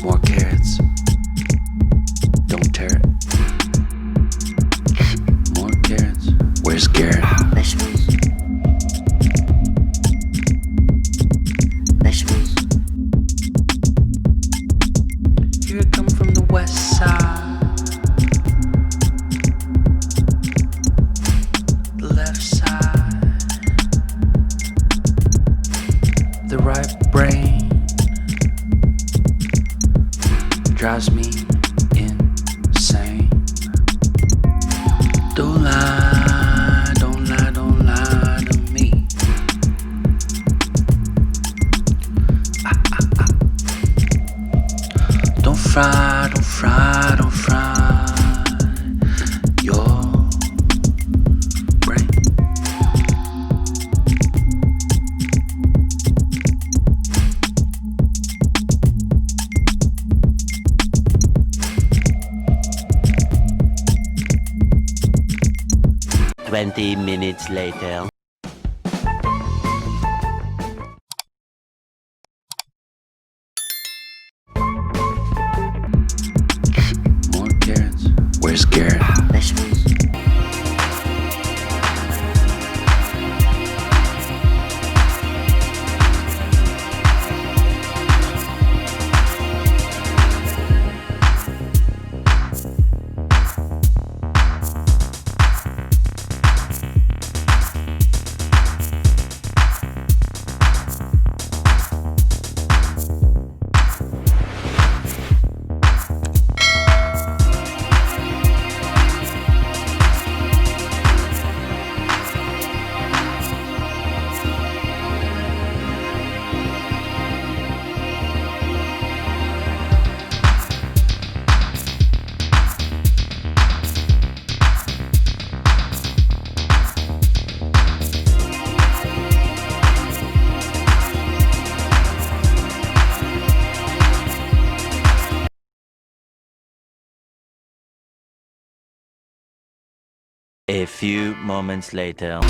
More carrots. Don't tear it. More carrots. Where's Garrett? Vegetables. Vegetables. Here I come from the west side. The left side. The right brain drives me insane. Don't lie, don't lie, don't lie to me. Don't fry, don't fry, don't fry your brain. Twenty minutes later. More carrots. Where's Garrett? Vegetables. A few moments later.